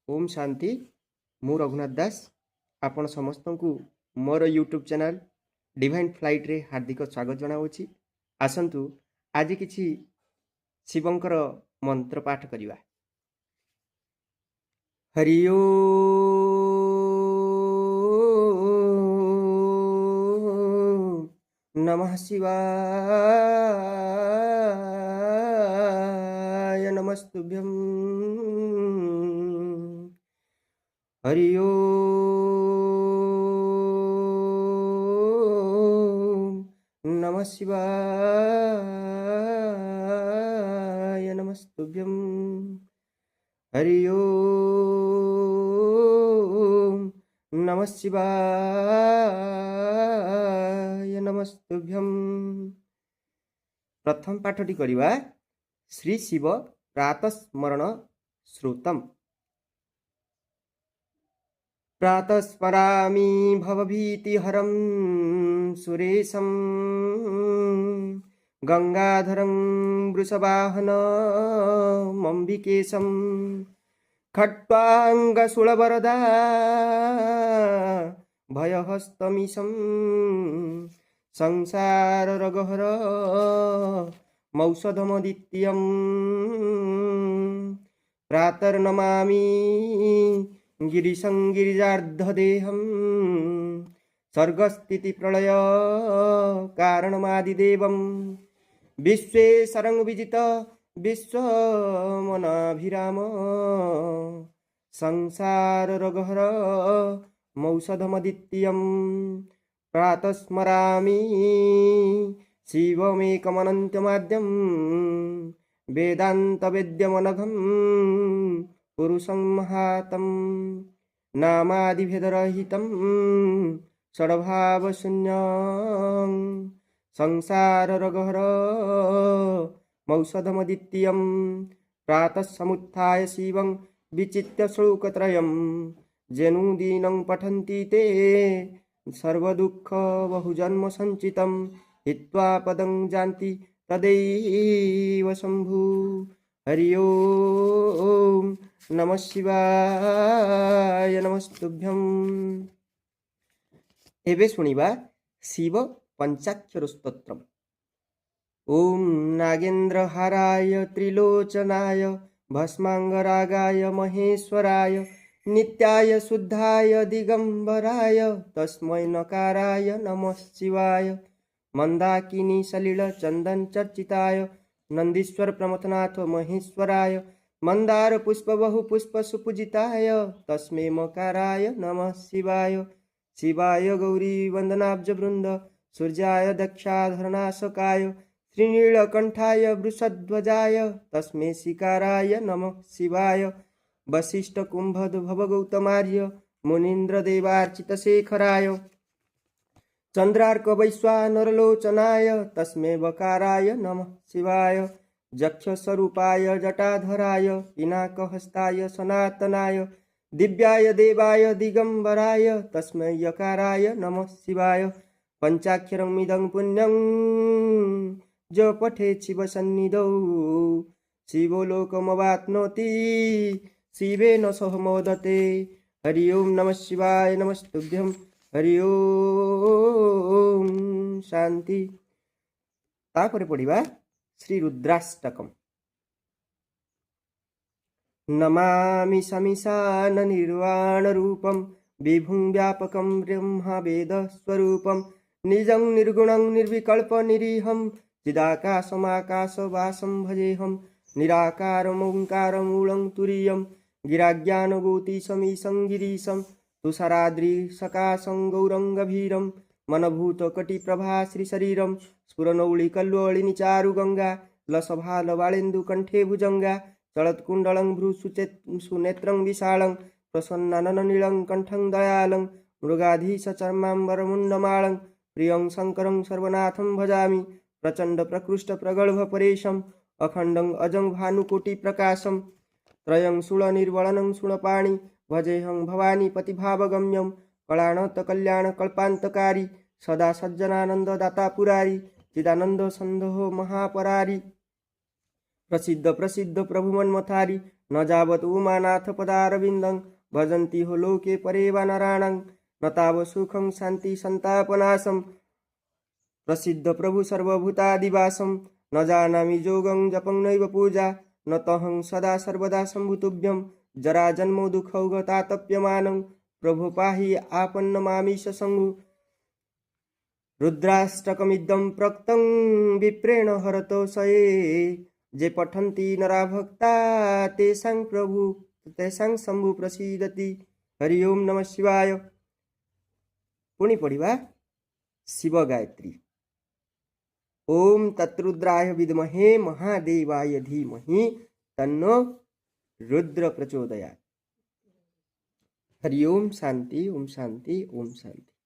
ओम शांति। मु रघुनाथ दास आपण समस्त को more YouTube channel divine flight रे हार्दिक स्वागत जनाऊँगी। आसंतु आज किछि शिवंकर मंत्र पाठ करिवा। हरि ओम नमः शिवाय नमस्तुभ्यं। हरि ओम नमः शिवाय नमस्तुभ्यं। हरि ओम नमः शिवाय नमस्तुभ्यं। प्रथम पाठटी करिवा श्री शिव प्रातस्मरण श्रुतम। प्रातस्मरामि भवभीतिहरं सुरेशं गंगाधरं वृषवाहनमम्बिकेशं खट्वांगशूलवरदा भयहस्तमीशं संसाररगहर मौषधमदित्यं प्रातर्नमामि गिरिशं गिरिजार्धदेहं सर्गस्थितिप्रलय कारणमादिदेवं विश्वेशरं विजित विश्वमनाभिराम संसाररगहर मौषधमदित्यं प्रातस्मरामि शिवमेकमनन्तमाद्यं वेदान्तवेद्यमनघं पुरुषं महातं नामादिभेदरहितं षड्भावशून्यं संसाररगहर मौषधमदित्यं प्रातस्समुत्थाय शिवं विचित्य श्लोकत्रयं जनुदीनं पठन्ति ते सर्वदुःखबहुजन्म सञ्चितं हित्वा पदं जानति तदैव शम्भु। हरि ओम नमः शिवाय नमस्तुभ्यं। एबे सुनिबा शिव पंचाक्षर स्तोत्रम। ओम नागेन्द्रहाराय त्रिलोचनाय भस्मांगरागाय महेश्वराय नित्याय शुद्धाय दिगंबराय तस्मै नकाराय नमः शिवाय। मंदाकिनी सलिल चंदन चर्चिताय नंदीश्वर प्रमथनाथ महेश्वराय मंदार पुष्प बहु पुष्प सुपूजिताय तस्मै मकाराय नमः शिवाय। शिवाय गौरी वंदनाब्ज वृंद सूर्याय दक्षाधरनाशकाय श्रीनीलकंठाय वृषध्वजाय तस्मै शिकाराय नमः शिवाय। वशिष्ठ कुंभोद्भव गौतमार्य मुनीन्द्र देवार्चित शेखराय चंद्रार्क वैश्वानरलोचनाय तस्मै वकाराय नमः शिवाय। जक्षस्वरूपाय जटाधराय पिनाकहस्ताय सनातनाय दिव्याय देवाय दिगंबराय तस्मै यकाराय नमः शिवाय। पंचाक्षरमिदं पुण्यं जो पठेत् शिवसन्निधौ शिवो लोकमवाप्नोति शिवेन सह मोदते। हरि ओम नमः शिवाय नमस्तुभ्यं। हरि ओम शांति। तापरे पढ़िबा श्री रुद्राष्टकम। नमामि शमिशान निर्वाण रूपं विभुं व्यापकं ब्रह्मवेद स्वरूपं निजं निर्गुणं निर्विकल्प निरीहं चिदाकाशमाकाशवासं भजेऽहं निराकारमोङ्कारमूलं तुरीयं गिराज्ञानगोतीशमीशं गिरीशं तुषाराद्रिसकाशं गौरङ्गभीरं मनभूतकटिप्रभा श्रीशरीरं स्फुरनौलिकल्लोलिनिचारु गंगा लसभालवाळेन्दुकण्ठे भुजंगा चलत्कुण्डलं भ्रूसुनेत्रं विशालं प्रसन्नानननीलं कण्ठं दयालं मृगाधीशचर्माम्बरमुण्डमालं प्रियं शङ्करं सर्वनाथं भजामि प्रचण्डप्रकृष्टप्रगल्भपरेशम् अखण्डं अजं भानुकोटिप्रकाशं त्रयं शूलनिर्वलनं शूलपाणि भजेऽहं भवानीपतिभावगम्यं कलाणतकल्याणकल्पान्तकारी सदा सज्जनानन्ददाता पुरारी चिदानंद संदो महापरारी प्रसिद्ध प्रसिद्ध प्रभु मन्मथारी न जावत उमानाथ पदारविन्दं भजन्ति हो लोके परे वा नराणां न ताव सुखं शान्ति सन्तापनाशं प्रसिद्ध प्रभु सर्वभूतादिवासं न जानामि योगं जपं नैव पूजा न तहं सदा सर्वदा शम्भुतुभ्यं जरा जन्मो दुःखौगतातप्यमानं प्रभु पाहि आपन्नमामीश शम्भु रुद्राष्टकमिदं प्रोक्तं विप्रेण हरतो सये जे पठन्ति नरा भक्ता तेषां शम्भु प्रसीदति। हरि ओम नमः शिवाय। पुणी पढ़िबा शिव गायत्री। ओम तत्रुद्राय विद्महे महादेवाय धीमहि तन्नो रुद्र प्रचोदयात्। हरि ओम शांति ओम शांति ओम शांति।